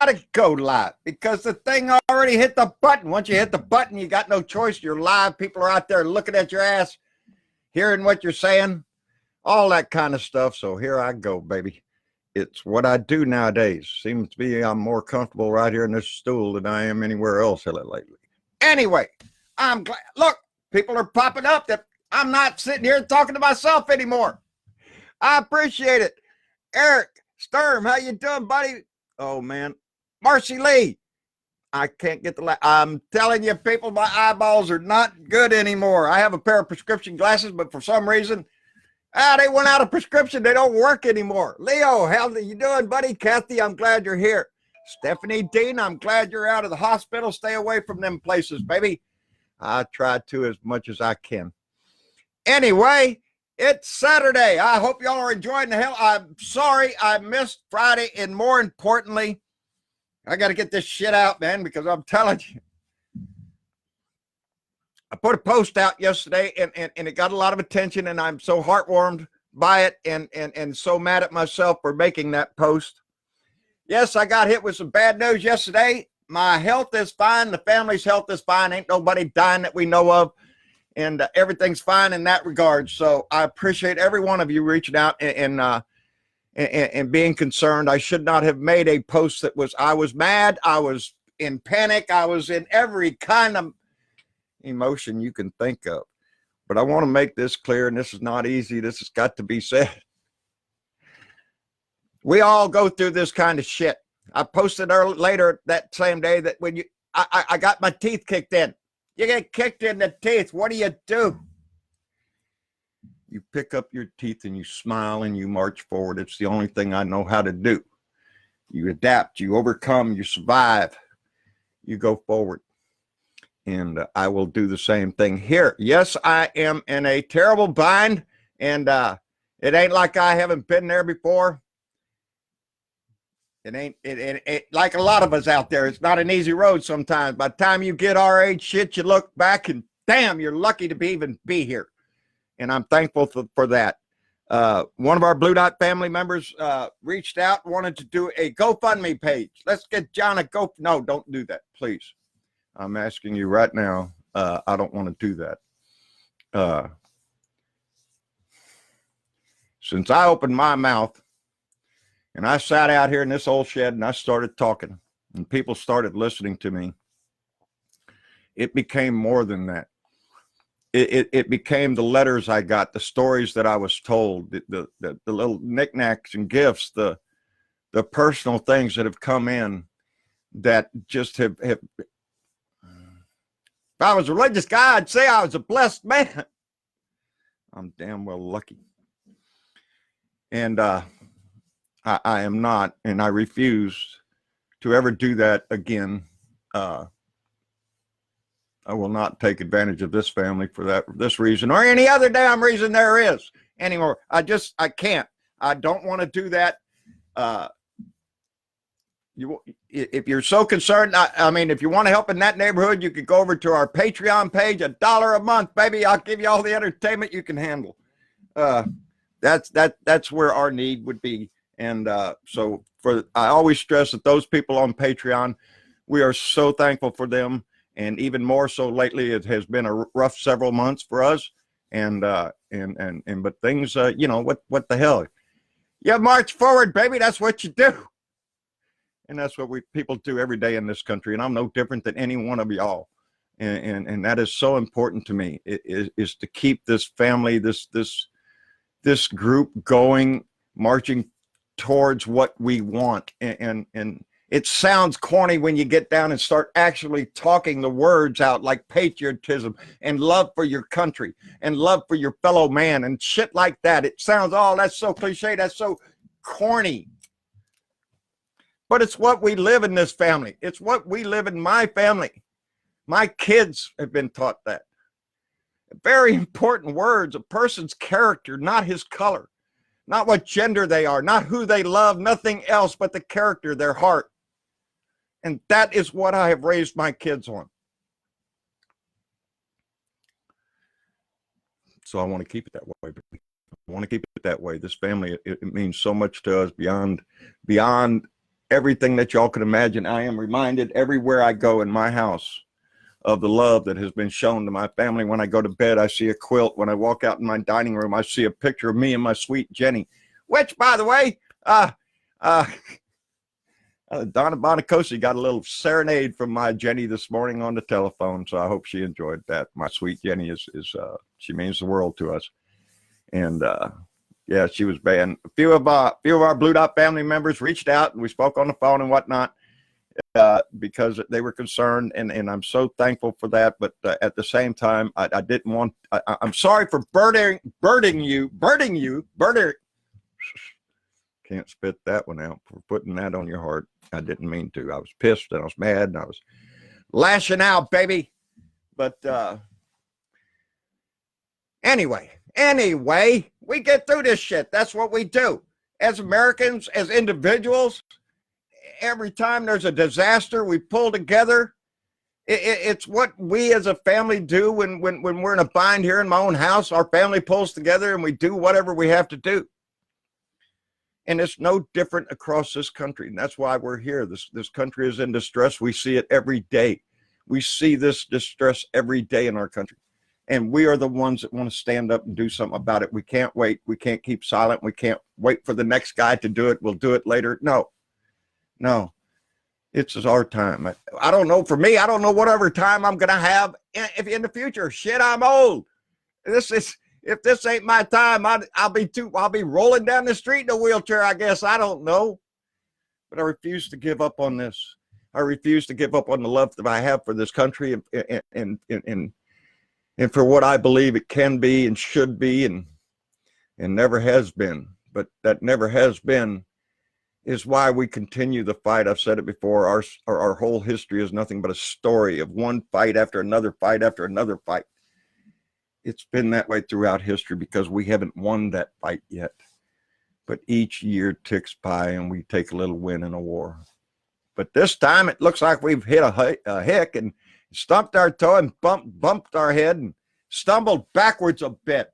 to go live because the thing already hit the button. Once you hit the button, you got no choice. You're live. People are out there looking at your ass, hearing what you're saying, all that kind of stuff. So here I go, baby. It's what I do nowadays. Seems to be I'm more comfortable right here in this stool than I am anywhere else lately. Anyway, I'm glad. Look, people are popping up that I'm not sitting here talking to myself anymore. I appreciate it. Eric Sturm, how you doing, buddy? Oh, man. Marcy Lee. I can't get the I'm telling you, people, my eyeballs are not good anymore. I have a pair of prescription glasses, but for some reason, they went out of prescription. They don't work anymore. Leo, how are you doing, buddy? Kathy, I'm glad you're here. Stephanie Dean, I'm glad you're out of the hospital. Stay away from them places, baby. I try to as much as I can. Anyway, it's Saturday. I hope y'all are enjoying the hell. I'm sorry I missed Friday, and more importantly, I got to get this shit out, man, because I'm telling you, I put a post out yesterday, and it got a lot of attention, and I'm so heartwarmed by it and so mad at myself for making that post. Yes, I got hit with some bad news yesterday. My health is fine. The family's health is fine. Ain't nobody dying that we know of. And everything's fine in that regard. So I appreciate every one of you reaching out and being concerned. I should not have made a post that I was mad. I was in panic. I was in every kind of emotion you can think of. But I want to make this clear, and this is not easy. This has got to be said. We all go through this kind of shit. I posted later that same day that when I got my teeth kicked in. You get kicked in the teeth. What do? You pick up your teeth and you smile and you march forward. It's the only thing I know how to do. You adapt, you overcome, you survive, you go forward. And I will do the same thing here. Yes, I am in a terrible bind, and it ain't like I haven't been there before. It ain't like a lot of us out there. It's not an easy road sometimes. By the time you get our age, shit, you look back and damn, you're lucky to even be here. And I'm thankful for that. One of our Blue Dot family members reached out, wanted to do a GoFundMe page. Let's get John a go. No, don't do that, please. I'm asking you right now. I don't want to do that. Since I opened my mouth, and I sat out here in this old shed and I started talking and people started listening to me, it became more than that. It became the letters I got, the stories that I was told, the little knickknacks and gifts, the personal things that have come in that just have. If I was a religious guy, I'd say I was a blessed man. I'm damn well lucky. And I am not, and I refuse to ever do that again. I will not take advantage of this family for this reason or any other damn reason there is anymore. I can't. I don't want to do that. If you're so concerned, I mean, if you want to help in that neighborhood, you could go over to our Patreon page, $1 a month, baby. I'll give you all the entertainment you can handle. That's where our need would be. And so I always stress that those people on Patreon, we are so thankful for them. And even more so lately, it has been a rough several months for us. But things, you know, what the hell? You march forward, baby. That's what you do. And that's what people do every day in this country. And I'm no different than any one of y'all. And that is so important to me, is to keep this family, this group going, marching towards what we want. And it sounds corny when you get down and start actually talking the words out, like patriotism and love for your country and love for your fellow man and shit like that. It sounds, oh, that's so cliche. That's so corny. But it's what we live in this family. It's what we live in my family. My kids have been taught that. Very important words, a person's character, not his color. Not what gender they are, not who they love, nothing else but the character, their heart. And that is what I have raised my kids on. So I want to keep it that way. I want to keep it that way. This family, it means so much to us beyond everything that y'all can imagine. I am reminded everywhere I go in my house of the love that has been shown to my family. When I go to bed, I see a quilt. When I walk out in my dining room, I see a picture of me and my sweet Jenny, which, by the way, Donna Bonacosi got a little serenade from my Jenny this morning on the telephone, so I hope she enjoyed that. My sweet Jenny is she means the world to us, and yeah, she was banned. A few of our Blue Dot family members reached out, and we spoke on the phone and whatnot because they were concerned, and I'm so thankful for that. But at the same time, I didn't want. I'm sorry for birding you. Can't spit that one out for putting that on your heart. I didn't mean to. I was pissed and I was mad and I was lashing out, baby. But anyway, we get through this shit. That's what we do. As Americans, as individuals, every time there's a disaster, we pull together. It's what we as a family do when we're in a bind here in my own house. Our family pulls together and we do whatever we have to do. And it's no different across this country. And that's why we're here. This country is in distress. We see it every day. We see this distress every day in our country. And we are the ones that want to stand up and do something about it. We can't wait. We can't keep silent. We can't wait for the next guy to do it. We'll do it later. No. It's our time. I don't know. For me, I don't know whatever time I'm going to have in the future. Shit, I'm old. If this ain't my time, I'll be rolling down the street in a wheelchair, I guess. I don't know. But I refuse to give up on this. I refuse to give up on the love that I have for this country and for what I believe it can be and should be and never has been. But that never has been is why we continue the fight. I've said it before. Our whole history is nothing but a story of one fight after another fight after another fight. It's been that way throughout history because we haven't won that fight yet. But each year ticks by and we take a little win in a war. But this time it looks like we've hit a hick and stumped our toe and bumped our head and stumbled backwards a bit.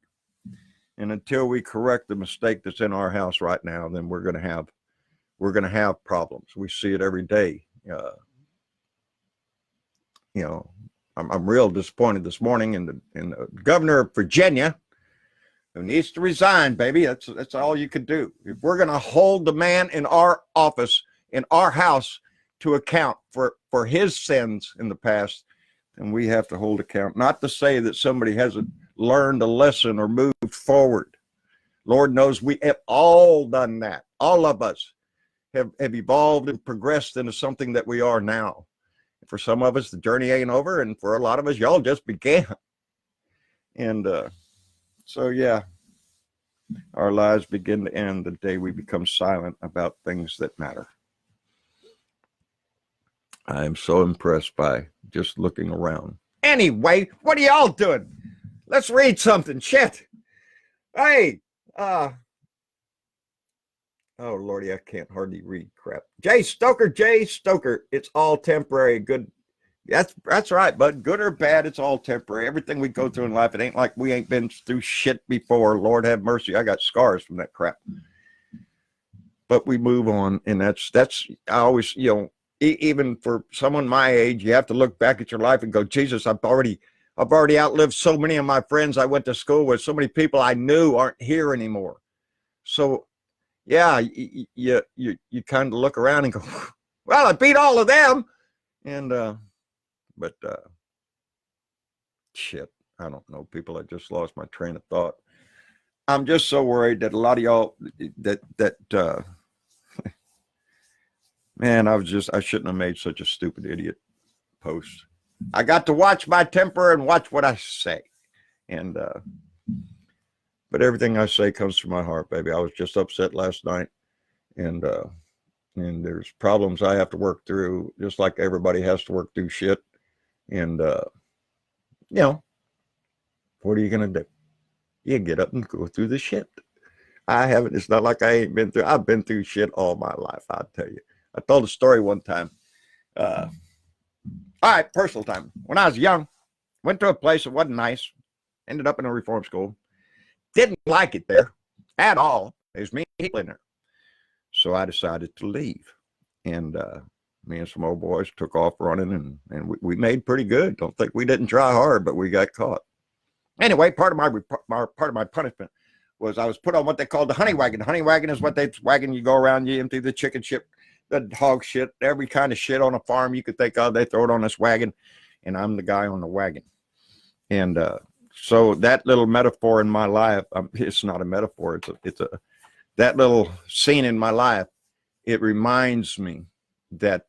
And until we correct the mistake that's in our house right now, then we're going to have problems. We see it every day. I'm real disappointed this morning in the governor of Virginia, who needs to resign, baby. That's all you could do. If we're going to hold the man in our office, in our house, to account for his sins in the past, then we have to hold account. Not to say that somebody hasn't learned a lesson or moved forward. Lord knows we have all done that. All of us have evolved and progressed into something that we are now. For some of us, the journey ain't over, and for a lot of us, y'all just began. And so, yeah, our lives begin to end the day we become silent about things that matter. I am so impressed by just looking around. Anyway, what are y'all doing? Let's read something. Shit. Hey, oh, Lordy, I can't hardly read crap. Jay Stoker, it's all temporary. Good. That's right, bud. Good or bad, it's all temporary. Everything we go through in life, it ain't like we ain't been through shit before. Lord have mercy. I got scars from that crap. But we move on, and that's I always, even for someone my age, you have to look back at your life and go, Jesus, I've already outlived so many of my friends I went to school with. So many people I knew aren't here anymore. So yeah, you kind of look around and go, well, I beat all of them. And, but shit, I don't know, people. I just lost my train of thought. I'm just so worried that a lot of y'all man, I shouldn't have made such a stupid idiot post. I got to watch my temper and watch what I say. And, but everything I say comes from my heart, baby. I was just upset last night, and there's problems I have to work through, just like everybody has to work through shit. And what are you gonna do? You get up and go through the shit. I haven't. It's not like I ain't been through. I've been through shit all my life. I'll tell you. I told a story one time. All right, personal time. When I was young, went to a place that wasn't nice. Ended up in a reform school. Didn't like it there at all. There's me people in there. So I decided to leave. And me and some old boys took off running, and we made pretty good. Don't think we didn't try hard, but we got caught. Anyway, part of my punishment was I was put on what they called the honey wagon. The honey wagon is what they wagon you go around, you empty the chicken shit, the hog shit, every kind of shit on a farm you could think of. They throw it on this wagon, and I'm the guy on the wagon. And so that little metaphor in my life, it's not a metaphor. It's a that little scene in my life. It reminds me that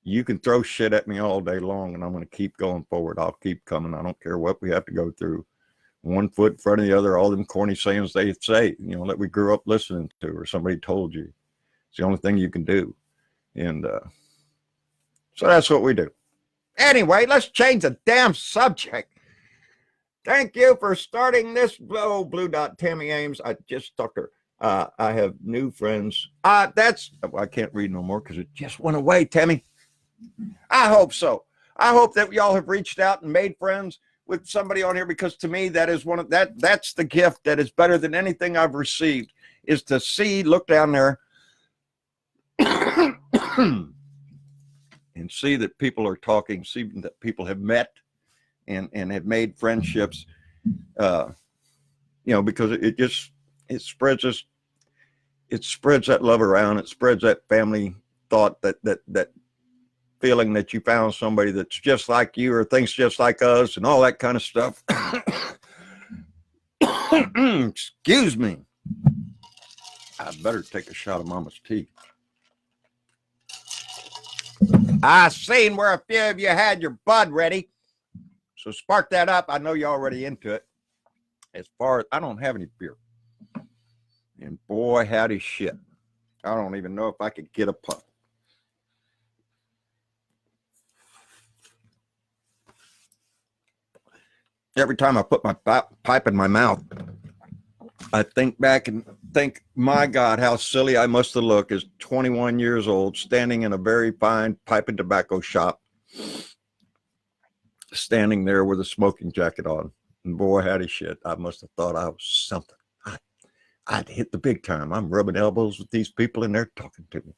you can throw shit at me all day long, and I'm going to keep going forward. I'll keep coming. I don't care what we have to go through. One foot in front of the other, all them corny sayings they say, that we grew up listening to or somebody told you. It's the only thing you can do. And so that's what we do. Anyway, let's change the damn subject. Thank you for starting this. Blue Dot Tammy Ames. I just talked to her. I have new friends. I can't read no more because it just went away, Tammy. I hope so. I hope that y'all have reached out and made friends with somebody on here, because to me that is that's the gift that is better than anything I've received, is to look down there and see that people are talking, see that people have met and have made friendships, because it spreads that love around. It spreads that family thought, that feeling that you found somebody that's just like you or thinks just like us and all that kind of stuff. Excuse me. I better take a shot of Mama's tea. I seen where a few of you had your bud ready. So spark that up. I know you're already into it. As far as I don't have any beer. And boy, howdy shit. I don't even know if I could get a puff. Every time I put my pipe in my mouth, I think back and think, my God, how silly I must have looked as 21 years old, standing in a very fine pipe and tobacco shop, standing there with a smoking jacket on. And boy, howdy shit, I must have thought I was something. I'd hit the big time. I'm rubbing elbows with these people and they're talking to me.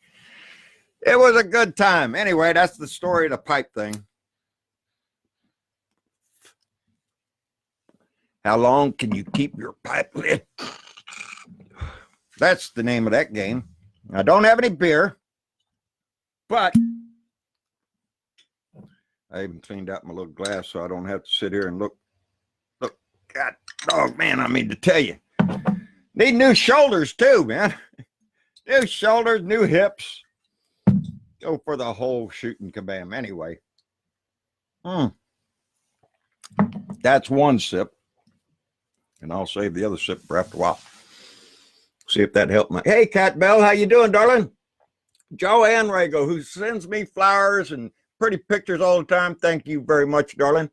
It was a good time. Anyway, that's the story of the pipe thing. How long can you keep your pipe lit? That's the name of that game. I don't have any beer, but I even cleaned out my little glass so I don't have to sit here and look. God, dog, man, I mean to tell you. Need new shoulders too, man. New shoulders, new hips. Go for the whole shooting kabam. Anyway. That's one sip. And I'll save the other sip for after a while. See if that helped my... Hey, Cat Bell, how you doing, darling? Joanne Rago, who sends me flowers and pretty pictures all the time. Thank you very much, darling.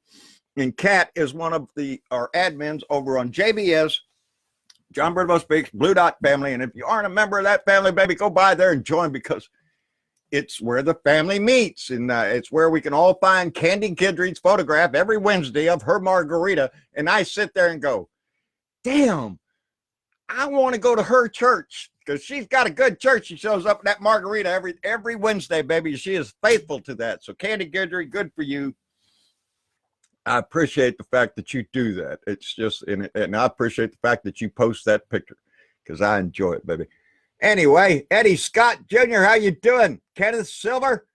And Cat is one of our admins over on JBS, John Birdwell Speaks, Blue Dot Family. And if you aren't a member of that family, baby, go by there and join, because it's where the family meets. And it's where we can all find Candy Kidry's photograph every Wednesday of her margarita. And I sit there and go, damn, I want to go to her church, because she's got a good church. She shows up in that margarita every Wednesday, baby. She is faithful to that. So Candy Kidry, good for you. I appreciate the fact that you do that. It's just, and I appreciate the fact that you post that picture, because I enjoy it, baby. Anyway, Eddie Scott Jr., how you doing? Kenneth Silver,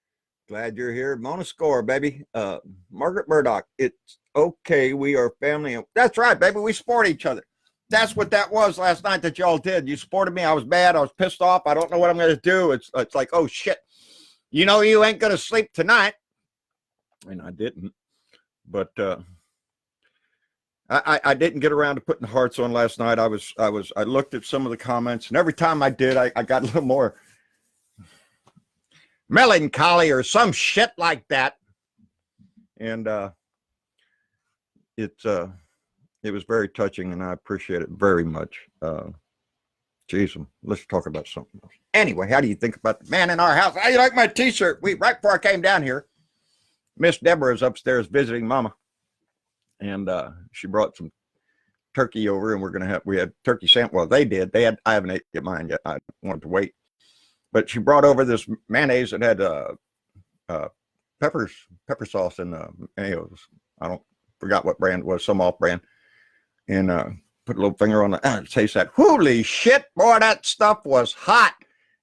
glad you're here. Mona Score, baby. Margaret Murdoch, it's okay. We are family. That's right, baby. We support each other. That's what that was last night that y'all did. You supported me. I was mad. I was pissed off. I don't know what I'm going to do. It's like, oh, shit. You ain't going to sleep tonight. And I didn't. But I didn't get around to putting hearts on last night. I looked at some of the comments, and every time I did, I got a little more melancholy or some shit like that. And it was very touching, and I appreciate it very much. Geez, let's talk about something else. Anyway, how do you think about the man in our house? How do you like my t-shirt? Right before I came down here, Miss Deborah is upstairs visiting Mama, and she brought some turkey over, and we had turkey sandwich. Well, they did. I haven't ate mine yet. I wanted to wait. But she brought over this mayonnaise that had pepper sauce in the mayos. I don't forgot what brand it was, some off brand, and put a little finger on it. Taste that. Holy shit, boy, that stuff was hot.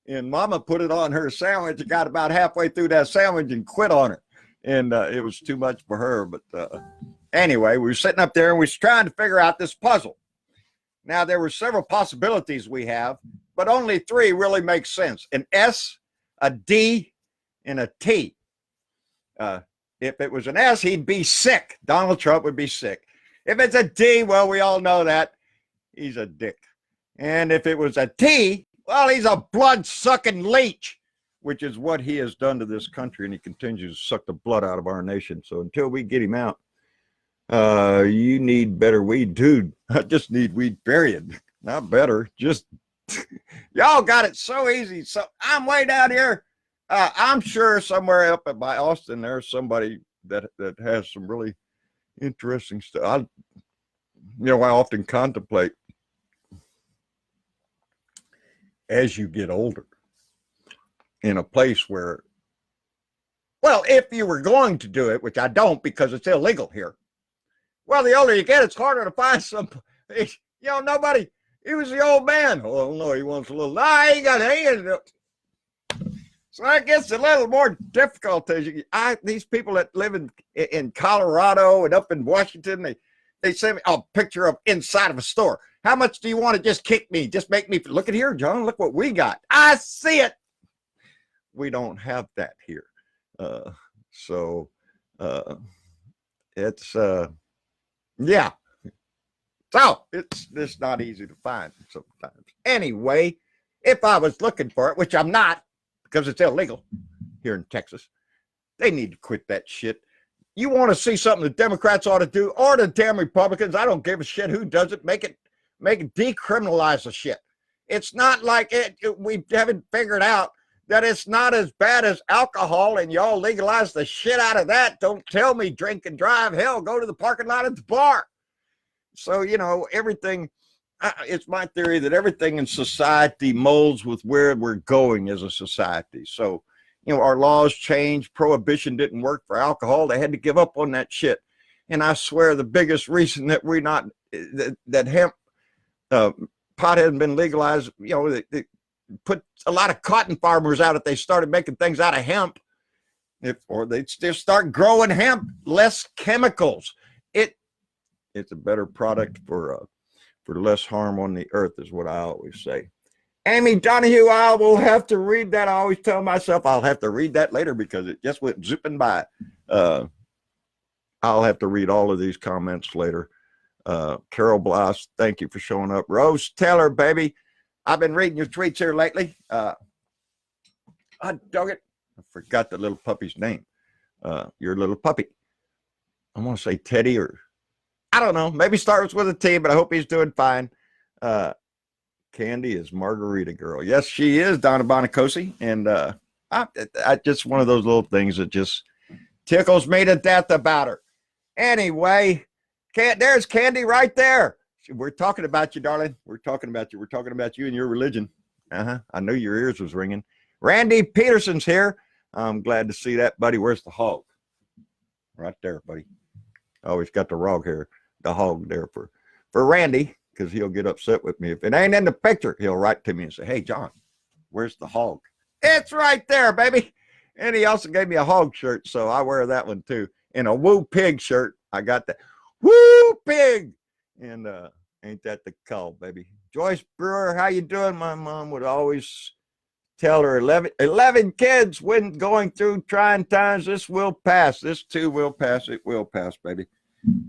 And Mama put it on her sandwich and got about halfway through that sandwich and quit on it. And it was too much for her. But anyway, we were sitting up there and we were trying to figure out this puzzle. Now, there were several possibilities we have, but only 3 really make sense. An S, a D, and a T. If it was an S, he'd be sick. Donald Trump would be sick. If it's a D, well, we all know that. He's a dick. And if it was a T, well, he's a blood-sucking leech, which is what he has done to this country, and he continues to suck the blood out of our nation. So until we get him out, you need better weed. Dude, I just need weed, period. Not better, just, y'all got it so easy. So I'm way down here. I'm sure somewhere up by Austin, there's somebody that has some really interesting stuff. I often contemplate, as you get older, in a place where, well, if you were going to do it, which I don't because it's illegal here, well, the older you get, it's harder to find some, nobody, he was the old man. Oh, no, he wants a little, he got, so that gets a little more difficult. These people that live in Colorado and up in Washington, they send me a picture of inside of a store. How much do you want to just kick me? Just make me look at here, John. Look what we got. I see it. We don't have that here. It's yeah. So it's not easy to find sometimes. Anyway, if I was looking for it, which I'm not, because it's illegal here in Texas, they need to quit that shit. You want to see something the Democrats ought to do, or the damn Republicans, I don't give a shit who does it, make it decriminalize the shit. It's not like we haven't figured out that it's not as bad as alcohol, and y'all legalize the shit out of that. Don't tell me drink and drive. Hell, go to the parking lot at the bar. So, everything, it's my theory that everything in society molds with where we're going as a society. So, our laws changed. Prohibition didn't work for alcohol. They had to give up on that shit. And I swear the biggest reason that that hemp, pot hadn't been legalized, they put a lot of cotton farmers out if they started making things out of hemp, or they'd just start growing hemp, less chemicals. It's a better product for less harm on the earth, is what I always say. Amy Donahue, I will have to read that. I always tell myself I'll have to read that later because it just went zipping by. I'll have to read all of these comments later. Carol Bloss, thank you for showing up. Rose Taylor, baby, I've been reading your tweets here lately. Dog it, I forgot the little puppy's name. Your little puppy. I want to say Teddy, or I don't know. Maybe starts with a T, but I hope he's doing fine. Candy is Margarita Girl. Yes, she is, Donna Bonacosi. And I just one of those little things that just tickles me to death about her. Anyway, there's Candy right there. We're talking about you, darling. We're talking about you. We're talking about you and your religion. I knew your ears was ringing. Randy Peterson's here. I'm glad to see that, buddy. Where's the hog? Right there, buddy. Always got the hog there for Randy, because he'll get upset with me. If it ain't in the picture, he'll write to me and say, hey, John, where's the hog? It's right there, baby. And he also gave me a hog shirt, so I wear that one too. And a Woo Pig shirt. I got that. Woo Pig! And ain't that the call, baby? Joyce Brewer, how you doing? My mom would always tell her 11 kids when going through trying times, this will pass. This too will pass. It will pass, baby.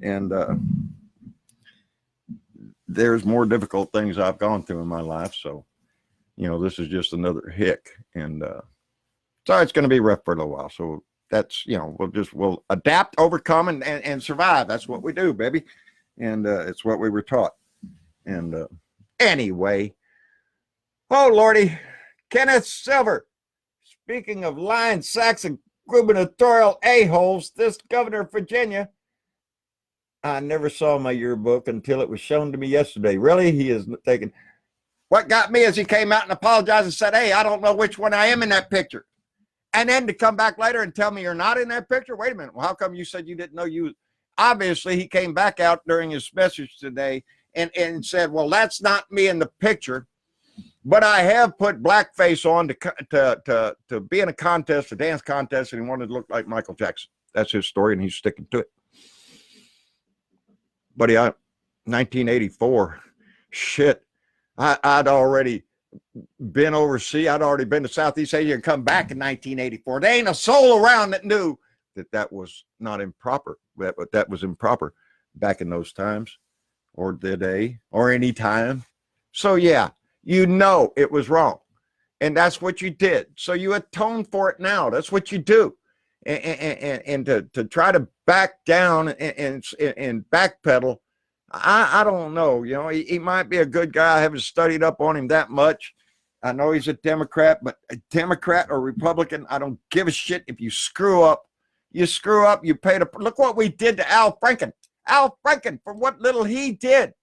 And there's more difficult things I've gone through in my life. So, this is just another hick. And so it's going to be rough for a little while. So that's, we'll adapt, overcome, and survive. That's what we do, baby. And it's what we were taught. And anyway, oh, Lordy, Kenneth Silver. Speaking of lying sacks and gubernatorial a-holes, this governor of Virginia, I never saw my yearbook until it was shown to me yesterday. Really? He is taking, What got me is he came out and apologized and said, hey, I don't know which one I am in that picture. And then to come back later and tell me you're not in that picture? Wait a minute. Well, how come you said you didn't know you? Obviously, he came back out during his message today and said, well, that's not me in the picture. But I have put blackface on to be in a contest, a dance contest, and he wanted to look like Michael Jackson. That's his story, and he's sticking to it. Buddy, 1984, shit. I'd already been overseas. I'd already been to Southeast Asia and come back in 1984. There ain't a soul around that knew that was not improper. That was improper back in those times, or today, or any time. So yeah, you know it was wrong, and that's what you did. So you atone for it now. That's what you do, and to try to back down and backpedal. I don't know. You know, he might be a good guy. I haven't studied up on him that much. I know he's a Democrat, but a Democrat or Republican, I don't give a shit. If you screw up, you screw up. You pay the. Look what we did to Al Franken. Al Franken, for what little he did,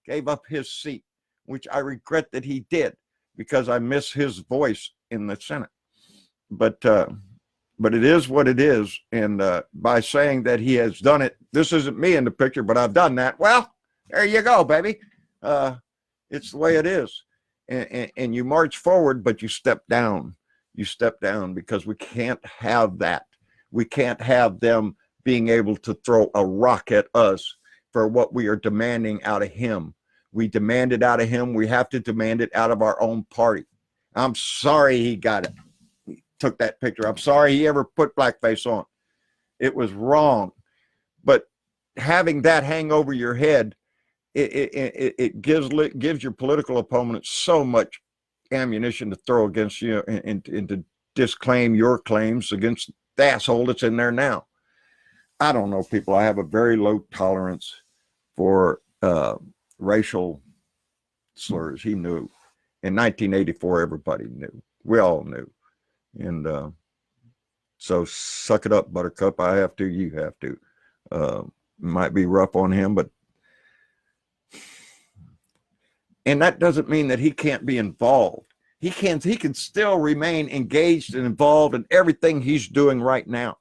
gave up his seat, which I regret that he did because I miss his voice in the Senate. But it is what it is. And by saying that he has done it, this isn't me in the picture, but I've done that. Well, there you go, baby. It's the way it is. And you march forward, but you step down. You step down because we can't have that. We can't have them being able to throw a rock at us for what we are demanding out of him. We demand it out of him. We have to demand it out of our own party. I'm sorry he got it. He took that picture. I'm sorry he ever put blackface on. It was wrong. But having that hang over your head, it gives your political opponent so much ammunition to throw against you and to disclaim your claims against the asshole that's in there now. I don't know, people. I have a very low tolerance for racial slurs. He knew. In 1984, everybody knew. We all knew. And so suck it up, Buttercup. I have to. You have to. Might be rough on him, but and that doesn't mean that he can't be involved. He can still remain engaged and involved in everything he's doing right now.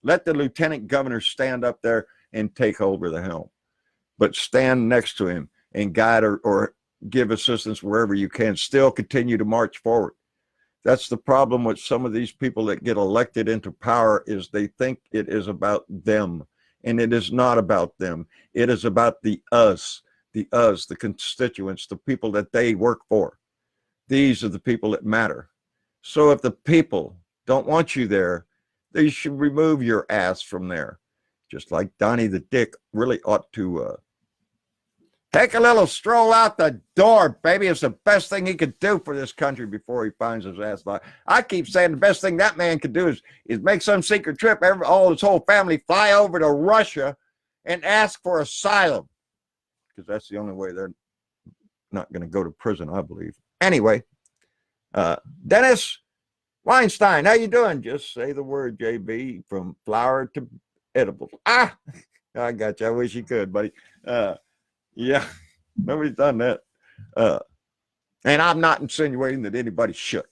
Let the lieutenant governor stand up there and take over the helm, but stand next to him and guide or give assistance wherever you can. Still continue to march forward. That's the problem with some of these people that get elected into power, is they think it is about them, and it is not about them. It is about the us, the constituents, the people that they work for. These are the people that matter. So if the people don't want you there, they should remove your ass from there. Just like Donnie the Dick really ought to take a little stroll out the door, baby. It's the best thing he could do for this country before he finds his ass locked. I keep saying the best thing that man could do is make some secret trip, all his whole family fly over to Russia and ask for asylum. Because that's the only way they're not going to go to prison, I believe. Anyway, Dennis Weinstein, how you doing? Just say the word, JB, from flower to edibles. Ah, I got you. I wish you could, buddy. Yeah, nobody's done that. And I'm not insinuating that anybody should.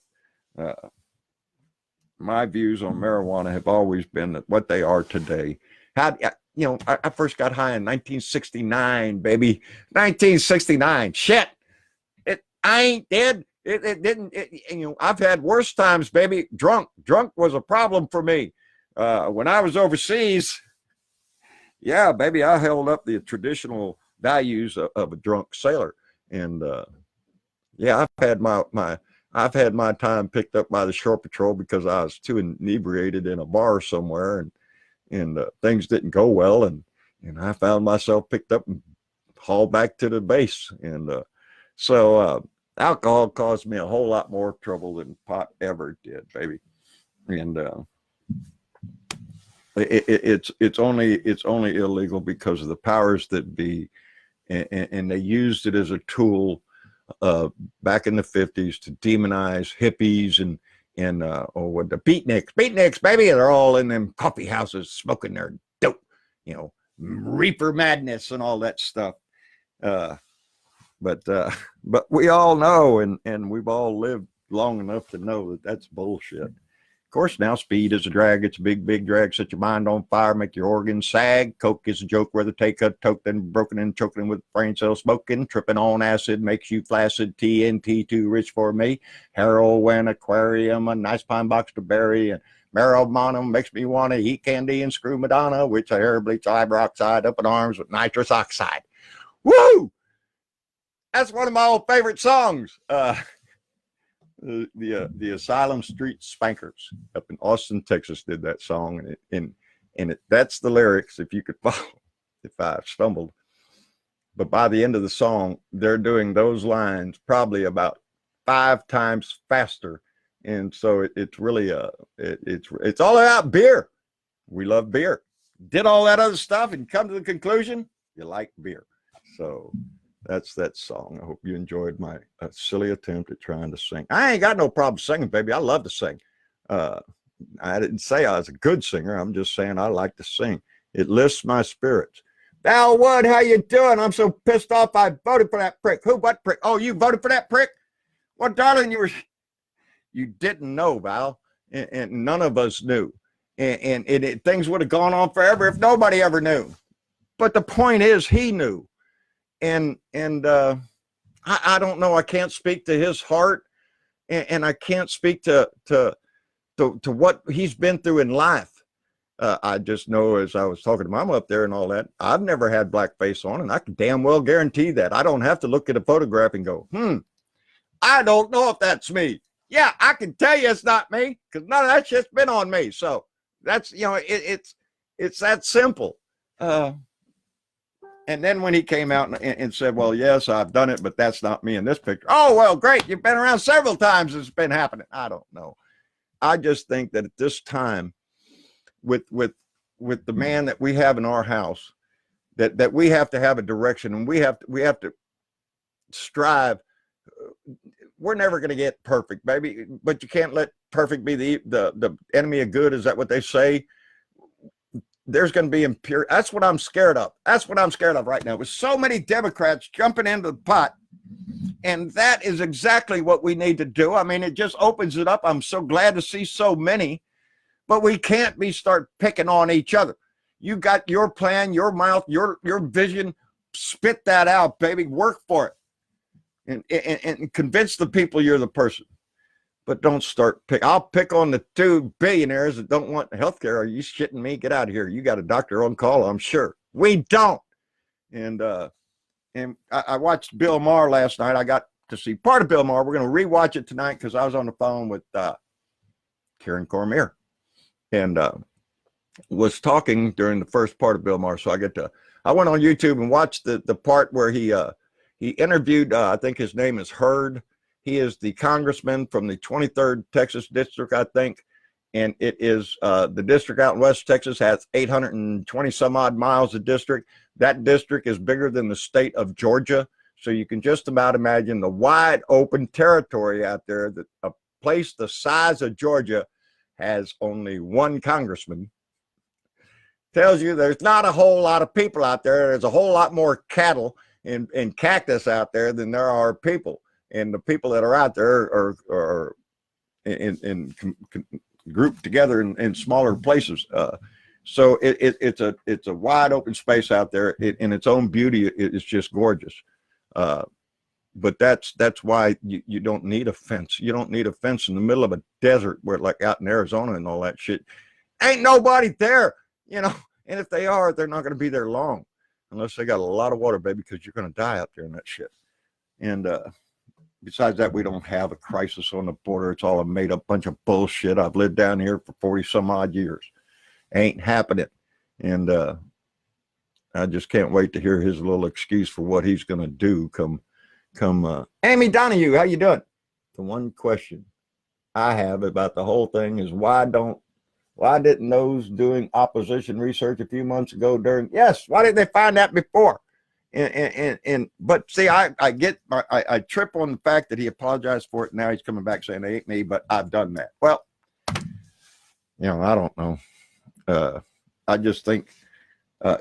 My views on marijuana have always been that what they are today. I first got high in 1969, baby. 1969. Shit. I ain't dead. It didn't. I've had worse times, baby. Drunk was a problem for me. When I was overseas, yeah, baby, I held up the traditional values of a drunk sailor. And yeah, I've had my time picked up by the shore patrol because I was too inebriated in a bar somewhere, and things didn't go well, and I found myself picked up and hauled back to the base. And so alcohol caused me a whole lot more trouble than pot ever did, baby. And it's only illegal because of the powers that be, and they used it as a tool back in the 50s to demonize hippies and what the beatniks, baby. They're all in them coffee houses smoking their dope, reefer madness and all that stuff. But we all know, and we've all lived long enough to know that that's bullshit. Of course, now speed is a drag. It's a big, big drag. Set your mind on fire, make your organs sag. Coke is a joke, whether take a toke, then broken and choking with brain cells smoking. Tripping on acid makes you flaccid. TNT too rich for me. Heroin, aquarium, a nice pine box to bury, and marijuana makes me want to eat candy and screw Madonna, which I hair bleach fiber oxide up in arms with nitrous oxide. Woo! That's one of my old favorite songs. The Asylum Street Spankers up in Austin, Texas, did that song, and that's the lyrics. If you could follow, if I stumbled, but by the end of the song, they're doing those lines probably about 5 times faster, and so it's really it's all about beer. We love beer. Did all that other stuff and come to the conclusion you like beer. So that's that song. I hope you enjoyed my silly attempt at trying to sing. I ain't got no problem singing, baby. I love to sing. I didn't say I was a good singer. I'm just saying I like to sing. It lifts my spirits. Val Wood, how you doing? I'm so pissed off I voted for that prick. Who? What prick? Oh, you voted for that prick? Well, darling, you didn't know, Val, and none of us knew. And things would have gone on forever if nobody ever knew. But the point is, he knew. And I don't know. I can't speak to his heart, and I can't speak to what he's been through in life. I just know, as I was talking to Mom up there and all that, I've never had blackface on, and I can damn well guarantee that. I don't have to look at a photograph and go, I don't know if that's me. Yeah, I can tell you it's not me, because none of that shit's been on me. So that's, it's that simple. And then when he came out and said, well, yes, I've done it, but that's not me in this picture. Oh, well, great. You've been around several times. It's been happening. I don't know. I just think that at this time, with the man that we have in our house, that we have to have a direction, and we have to strive. We're never going to get perfect, baby, but you can't let perfect be the enemy of good. Is that what they say? There's going to be impure. That's what I'm scared of. That's what I'm scared of right now, with so many Democrats jumping into the pot. And that is exactly what we need to do. I mean, it just opens it up. I'm so glad to see so many, but we can't start picking on each other. You got your plan, your mouth, your vision. Spit that out, baby. Work for it, and convince the people you're the person. But don't start I'll pick on the 2 billionaires that don't want health care. Are you shitting me? Get out of here. You got a doctor on call, I'm sure. We don't. And I watched Bill Maher last night. I got to see part of Bill Maher. We're going to rewatch it tonight because I was on the phone with Karen Cormier and was talking during the first part of Bill Maher. So I went on YouTube and watched the part where he interviewed, I think his name is Hurd. He is the congressman from the 23rd Texas district, I think. And it is the district out in West Texas has 820 some odd miles of district. That district is bigger than the state of Georgia. So you can just about imagine the wide open territory out there, that a place the size of Georgia has only 1 congressman. Tells you there's not a whole lot of people out there. There's a whole lot more cattle and cactus out there than there are people. And the people that are out there are grouped together in smaller places. So it's a wide open space out there. In its own beauty, it's just gorgeous. But that's why you don't need a fence. You don't need a fence in the middle of a desert where, like out in Arizona and all that shit, ain't nobody there, And if they are, they're not going to be there long, unless they got a lot of water, baby, because you're going to die out there in that shit. And besides that, we don't have a crisis on the border. It's all a made up bunch of bullshit. I've lived down here for 40 some odd years. Ain't happening. And I just can't wait to hear his little excuse for what he's going to do come Amy Donahue, how you doing? The one question I have about the whole thing is why didn't those doing opposition research a few months ago why didn't they find that before? But see, I trip on the fact that he apologized for it. Now he's coming back saying they ain't me, but I've done that. Well, I don't know. I just think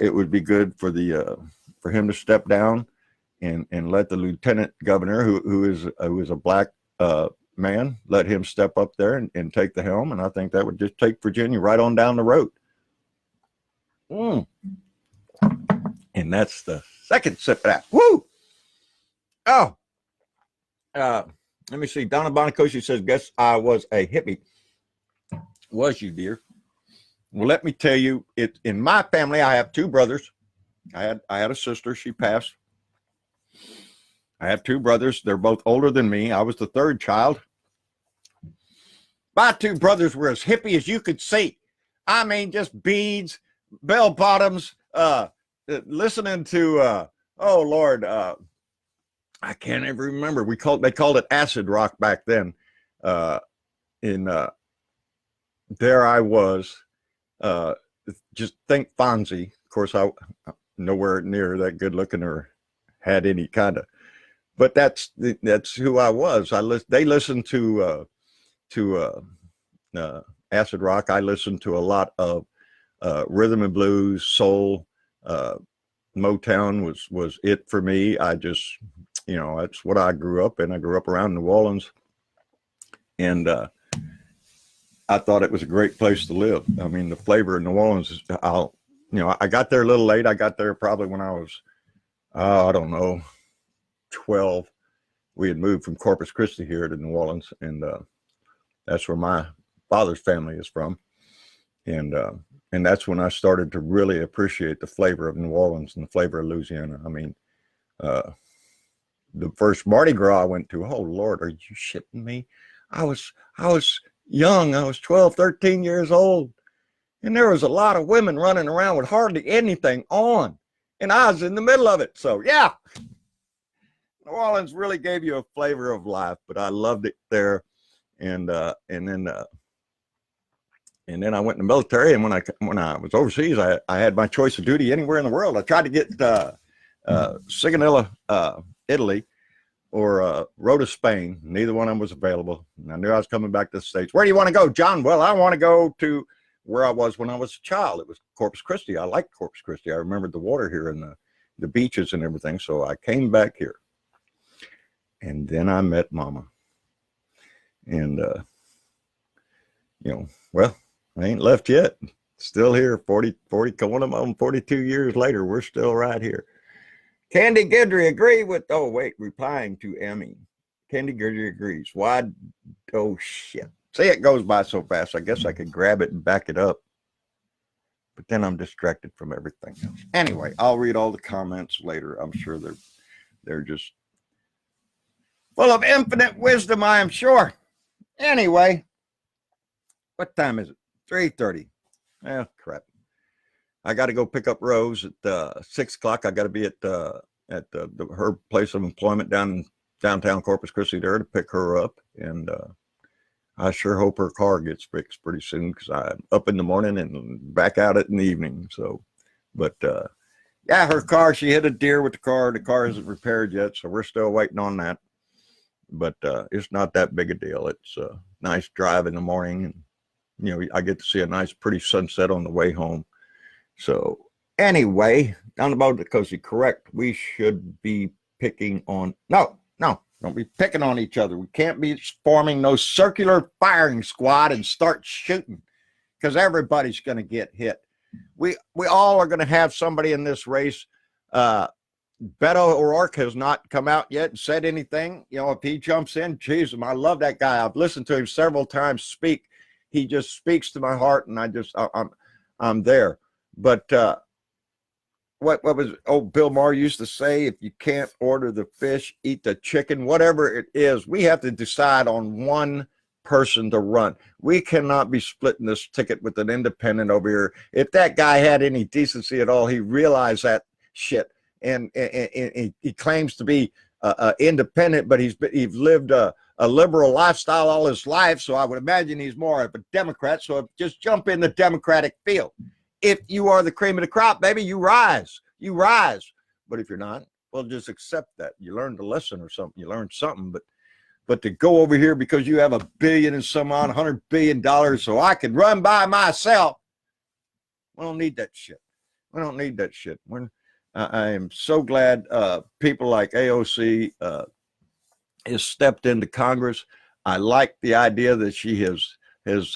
it would be good for him to step down and let the lieutenant governor, who is a black man, let him step up there and take the helm. And I think that would just take Virginia right on down the road. And that's the second sip of that. Woo! Oh, let me see. Donna Bonacoshi says, guess I was a hippie. Was you, dear? Well, let me tell you, in my family, I have two brothers. I had a sister. She passed. I have two brothers. They're both older than me. I was the third child. My two brothers were as hippie as you could see. I mean, just beads, bell bottoms, listening to, oh Lord, I can't even remember. They called it acid rock back then. There I was, just think Fonzie. Of course, I nowhere near that good looking or had any kind of, but that's who I was. They listened to acid rock. I listened to a lot of rhythm and blues, soul. Motown was it for me. I just, that's what I grew up in. I grew up around New Orleans, and I thought it was a great place to live. I mean, the flavor of New Orleans I got there a little late. I got there probably when I was, I don't know, 12. We had moved from Corpus Christi here to New Orleans, and that's where my father's family is from. And that's when I started to really appreciate the flavor of New Orleans and the flavor of Louisiana. I mean, the first Mardi Gras I went to, oh Lord, are you shitting me? I was young. I was 12, 13 years old. And there was a lot of women running around with hardly anything on. And I was in the middle of it. So yeah, New Orleans really gave you a flavor of life, but I loved it there. And then I went in the military. And when I was overseas, I had my choice of duty anywhere in the world. I tried to get Sigonella, Italy, or Rota, Spain. Neither one of them was available. And I knew I was coming back to the States. Where do you want to go, John? Well, I want to go to where I was when I was a child. It was Corpus Christi. I liked Corpus Christi. I remembered the water here and the beaches and everything. So I came back here. And then I met Mama. And, well, I ain't left yet. Still here, 40, one of them 42 years later. We're still right here. Candy Guidry agree with, replying to Emmy. Candy Guidry agrees. Why? Oh, shit. See, it goes by so fast. I guess I could grab it and back it up. But then I'm distracted from everything else. Anyway, I'll read all the comments later. I'm sure they're just full of infinite wisdom, I am sure. Anyway, what time is it? 3:30. Oh, crap. I got to go pick up Rose at 6 o'clock. I got to be at her place of employment downtown Corpus Christi there to pick her up. And I sure hope her car gets fixed pretty soon, because I'm up in the morning and back out in the evening. So, but yeah, her car, she hit a deer with the car. The car isn't repaired yet, so we're still waiting on that. But it's not that big a deal. It's a nice drive in the morning, and I get to see a nice, pretty sunset on the way home. So anyway, down about the coast, correct. We should be picking on no, don't be picking on each other. We can't be forming no circular firing squad and start shooting, because everybody's going to get hit. We all are going to have somebody in this race. Beto O'Rourke has not come out yet and said anything. If he jumps in, Jesus, I love that guy. I've listened to him several times speak. He just speaks to my heart, and I'm there. But what was Bill Maher used to say? If you can't order the fish, eat the chicken. Whatever it is, we have to decide on one person to run. We cannot be splitting this ticket with an independent over here. If that guy had any decency at all, he realized that shit. And he claims to be independent, but he's lived a liberal lifestyle all his life. So I would imagine he's more of a Democrat. So just jump in the Democratic field. If you are the cream of the crop, baby, you rise. But if you're not, well, just accept that. You learned a lesson or something. You learned something. But to go over here because you have $1 billion and some odd $100 billion so I can run by myself, we don't need that shit. I am so glad people like AOC has stepped into Congress. I like the idea that she has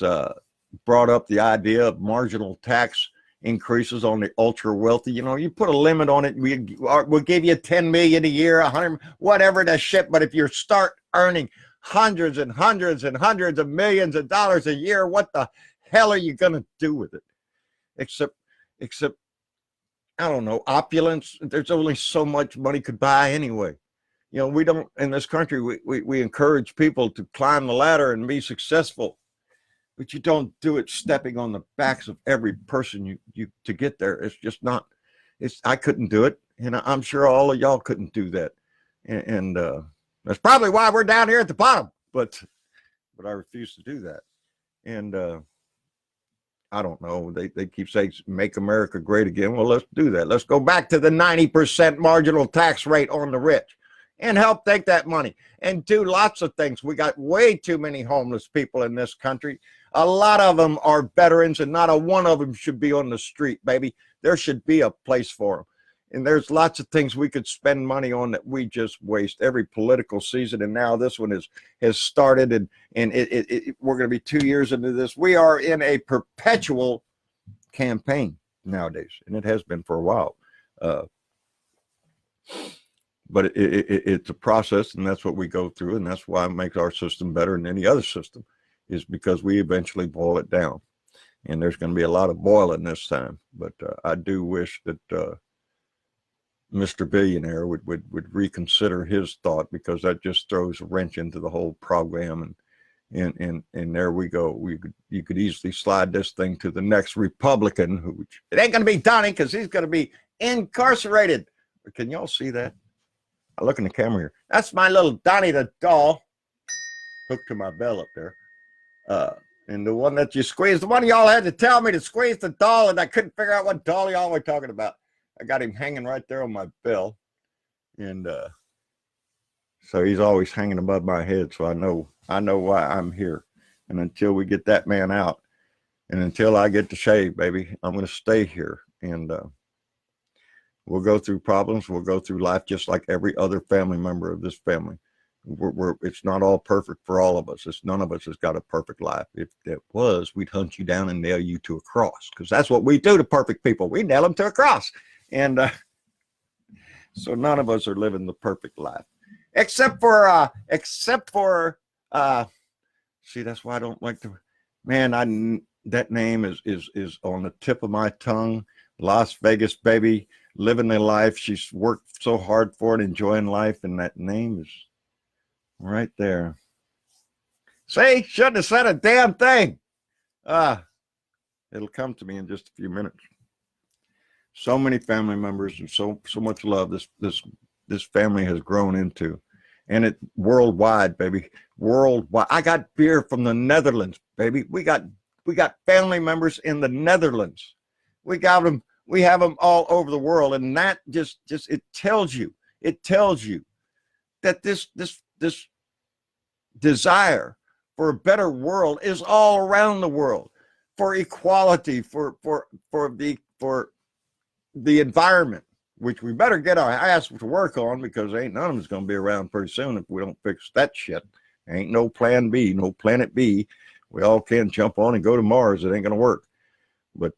brought up the idea of marginal tax increases on the ultra wealthy. You know, you put a limit on it. We'll give you 10 million a year, 100, whatever the shit. But if you start earning hundreds and hundreds and hundreds of millions of dollars a year, what the hell are you going to do with it? Except, I don't know, opulence. There's only so much money could buy anyway. You know, we don't, in this country, we encourage people to climb the ladder and be successful, but you don't do it stepping on the backs of every person you to get there. It's just not, I couldn't do it. And I'm sure all of y'all couldn't do that. And that's probably why we're down here at the bottom, but I refuse to do that. And I don't know, they keep saying, make America great again. Well, let's do that. Let's go back to the 90% marginal tax rate on the rich and help take that money and do lots of things. We got way too many homeless people in this country. A lot of them are veterans, and not a one of them should be on the street, baby. There should be a place for them. And there's lots of things we could spend money on that we just waste every political season. And now this one has started, and we're going to be 2 years into this. We are in a perpetual campaign nowadays, and it has been for a while. But it's a process, and that's what we go through, and that's why it makes our system better than any other system, is because we eventually boil it down. And there's going to be a lot of boiling this time. But I do wish that Mr. Billionaire would reconsider his thought, because that just throws a wrench into the whole program. And there we go. You could easily slide this thing to the next Republican, which it ain't going to be Donnie, because he's going to be incarcerated. Can y'all see that? I look in the camera here. That's my little Donnie the doll hooked to my bell up there. And the one that you squeeze, the one y'all had to tell me to squeeze the doll, and I couldn't figure out what doll y'all were talking about. I got him hanging right there on my bell. And so he's always hanging above my head, so I know why I'm here. And until we get that man out, and until I get to shave, baby, I'm going to stay here. And we'll go through problems. We'll go through life just like every other family member of this family. It's not all perfect for all of us. None of us has got a perfect life. If it was, we'd hunt you down and nail you to a cross, because that's what we do to perfect people. We nail them to a cross. And so none of us are living the perfect life, except for see, that's why I don't like to, man, that name is on the tip of my tongue. Las Vegas, baby, living their life. She's worked so hard for it, enjoying life, and that name is right there. See, shouldn't have said a damn thing. It'll come to me in just a few minutes. So many family members, and so much love this family has grown into, and it worldwide, baby, worldwide. I got beer from the Netherlands, baby. We got family members in the Netherlands. We got them. We have them all over the world, and that just it tells you that this desire for a better world is all around the world, for equality, for the environment, which we better get our ass to work on, because ain't none of them is going to be around pretty soon if we don't fix that shit. Ain't no plan B, no planet B. We all can jump on and go to Mars. It ain't going to work. But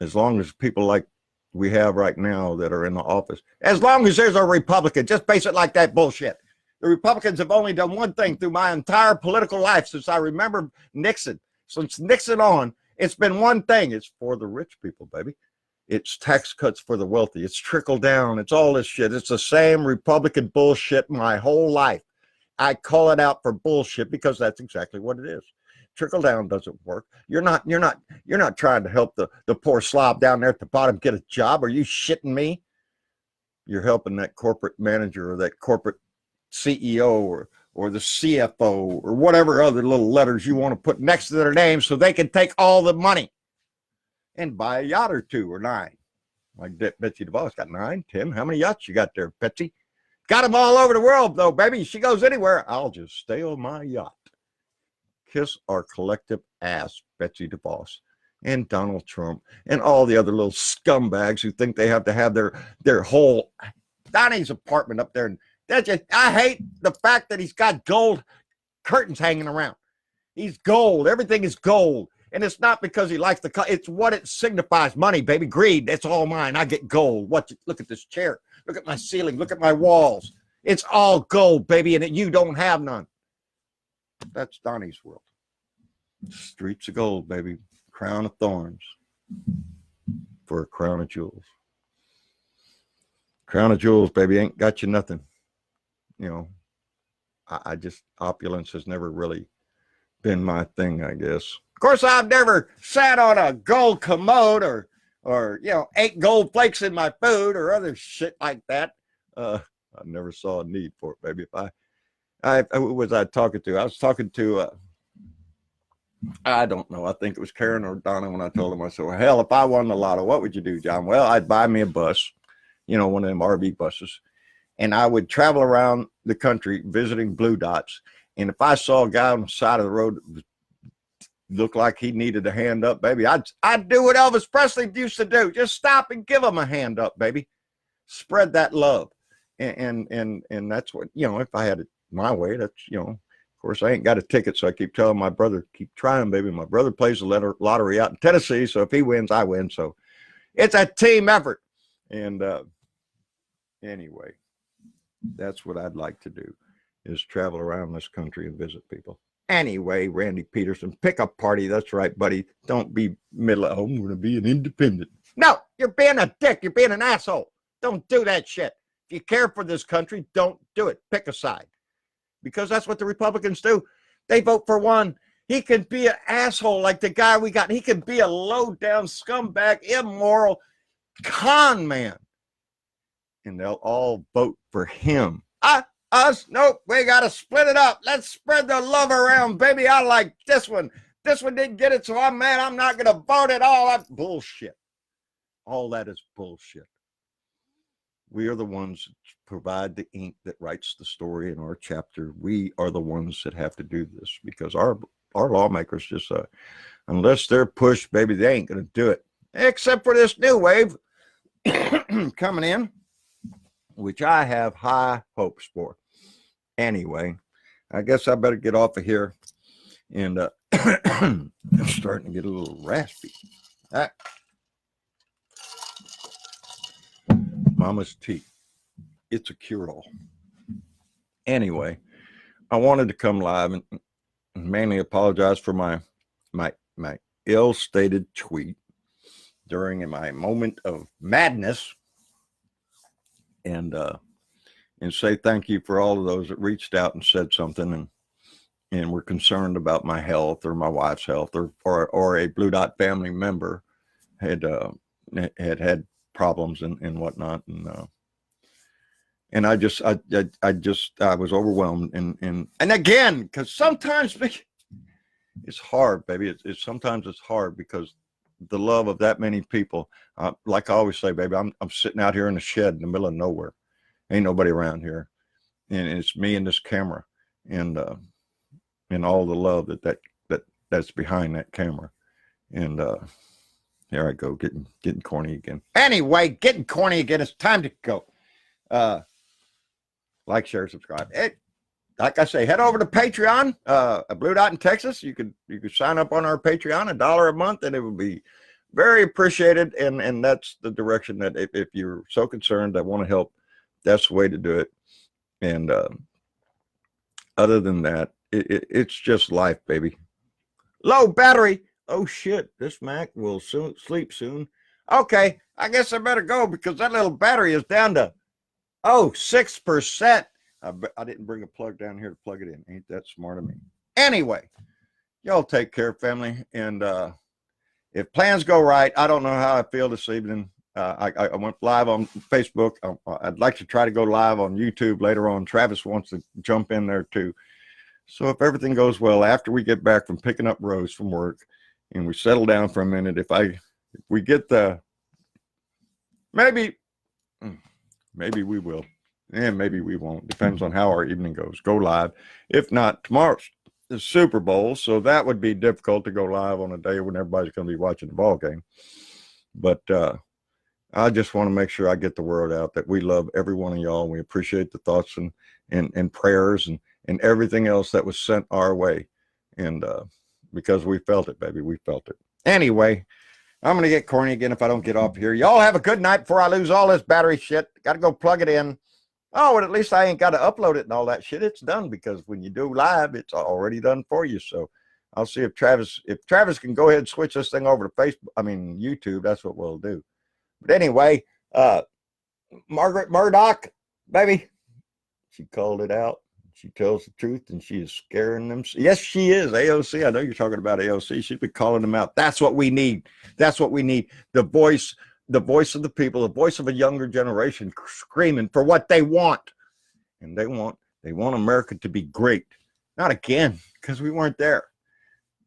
as long as people like we have right now that are in the office, as long as there's a Republican, just base it like that bullshit. The Republicans have only done one thing through my entire political life since I remember Nixon. Since Nixon on, it's been one thing. It's for the rich people, baby. It's tax cuts for the wealthy. It's trickle down. It's all this shit. It's the same Republican bullshit my whole life. I call it out for bullshit because that's exactly what it is. Trickle down doesn't work. You're not trying to help the poor slob down there at the bottom get a job. Are you shitting me? You're helping that corporate manager or that corporate CEO or the CFO or whatever other little letters you want to put next to their name so they can take all the money and buy a yacht or 2 or 9. Like Betsy DeVos got 9, 10. How many yachts you got there, Betsy? Got them all over the world, though, baby. She goes anywhere, I'll just stay on my yacht. Kiss our collective ass, Betsy DeVos. and Donald Trump and all the other little scumbags who think they have to have their whole Donnie's apartment up there. And that's just, I hate the fact that he's got gold curtains hanging around. He's gold. Everything is gold. And it's not because he likes the, it's what it signifies. Money, baby, greed. That's all mine. I get gold. Look at this chair. Look at my ceiling. Look at my walls. It's all gold, baby, and you don't have none. That's Donnie's world. Streets of gold, baby. Crown of thorns for a crown of jewels. Crown of jewels, baby, ain't got you nothing. You know, I just, opulence has never really been my thing, I guess. Of course, I've never sat on a gold commode or you know, ate gold flakes in my food or other shit like that. I never saw a need for it, baby. Who was I talking to? I was talking to, I don't know. I think it was Karen or Donna when I told them, I said, well, hell, if I won the lotto, what would you do, John? Well, I'd buy me a bus, you know, one of them RV buses, and I would travel around the country visiting blue dots. And if I saw a guy on the side of the road that looked like he needed a hand up, baby, I'd do what Elvis Presley used to do. Just stop and give him a hand up, baby. Spread that love. And that's what, you know, if I had it my way, that's, you know, of course I ain't got a ticket. So I keep telling my brother, keep trying, baby. My brother plays the lottery out in Tennessee. So if he wins, I win. So it's a team effort. And anyway, that's what I'd like to do, is travel around this country and visit people. Anyway, Randy Peterson, pick a party. That's right, buddy. Don't be middle of, oh, I'm going to be an independent. No, you're being a dick. You're being an asshole. Don't do that shit. If you care for this country, don't do it. Pick a side. Because that's what the Republicans do. They vote for one. He can be an asshole like the guy we got. He can be a low-down scumbag, immoral con man. And they'll all vote for him. Us? Nope, we got to split it up. Let's spread the love around, baby. I like this one. This one didn't get it, so I'm mad. I'm not going to vote at all. That's bullshit. All that is bullshit. We are the ones that provide the ink that writes the story in our chapter. We are the ones that have to do this because our lawmakers just, unless they're pushed, baby, they ain't going to do it. Except for this new wave coming in, which I have high hopes for. Anyway, I guess I better get off of here. And I'm starting to get a little raspy. Mama's tea. It's a cure-all. Anyway, I wanted to come live and mainly apologize for my ill-stated tweet during my moment of madness, and say thank you for all of those that reached out and said something and were concerned about my health or my wife's health or a Blue Dot family member had problems and whatnot, and I was overwhelmed and again, because sometimes it's hard, baby. Sometimes it's hard because the love of that many people. Like I always say, baby, I'm sitting out here in the shed in the middle of nowhere. Ain't nobody around here, and it's me and this camera, and all the love that's behind that camera, and here I go getting corny again. Anyway, getting corny again. It's time to go. Like, share, subscribe. Like I say, head over to Patreon, a Blue Dot in Texas. You could sign up on our Patreon, $1 a month, and it would be very appreciated. And that's the direction that if you're so concerned, I want to help, that's the way to do it. And other than that, it's just life, baby. Low battery. Oh shit, this Mac will soon sleep soon. Okay, I guess I better go because that little battery is down to 6%. I didn't bring a plug down here to plug it in. Ain't that smart of me? Anyway, y'all take care, family. And if plans go right, I don't know how I feel this evening. I went live on Facebook. I'd like to try to go live on YouTube later on. Travis wants to jump in there too. So if everything goes well, after we get back from picking up Rose from work and we settle down for a minute, if we get maybe we will. And maybe we won't. Depends on how our evening goes. Go live. If not, tomorrow's the Super Bowl, so that would be difficult to go live on a day when everybody's going to be watching the ball game. But I just want to make sure I get the word out that we love every one of y'all. We appreciate the thoughts and prayers and everything else that was sent our way. And because we felt it, baby, we felt it. Anyway, I'm going to get corny again if I don't get off here. Y'all have a good night before I lose all this battery shit. Got to go plug it in. Oh, and at least I ain't got to upload it and all that shit. It's done, because when you do live, it's already done for you. So I'll see if Travis can go ahead and switch this thing over to YouTube. That's what we'll do. But anyway, Margaret Murdoch, baby, she called it out. She tells the truth, and she is scaring them. Yes, she is. AOC, I know you're talking about AOC. She's been calling them out. That's what we need. That's what we need. The voice of the people, the voice of a younger generation screaming for what they want. And they want America to be great. Not again, because we weren't there.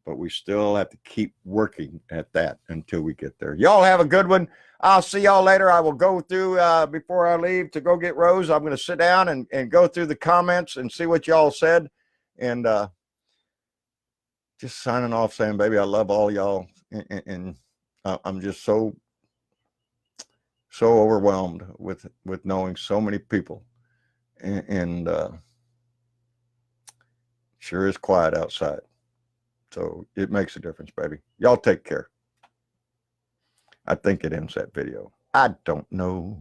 But we still have to keep working at that until we get there. Y'all have a good one. I'll see y'all later. I will go through, before I leave to go get Rose, I'm going to sit down and go through the comments and see what y'all said. And just signing off saying, baby, I love all y'all. And I'm just so overwhelmed with knowing so many people. And sure is quiet outside. So it makes a difference, baby. Y'all take care. I think it ends that video. I don't know.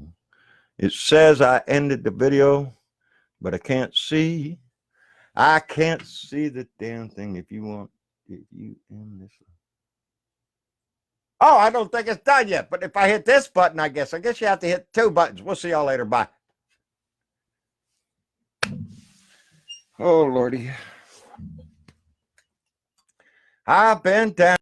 It says I ended the video, but I can't see. I can't see the damn thing. If you end this. Oh, I don't think it's done yet. But if I hit this button, I guess you have to hit 2 buttons. We'll see y'all later. Bye. Oh, Lordy. I've been down.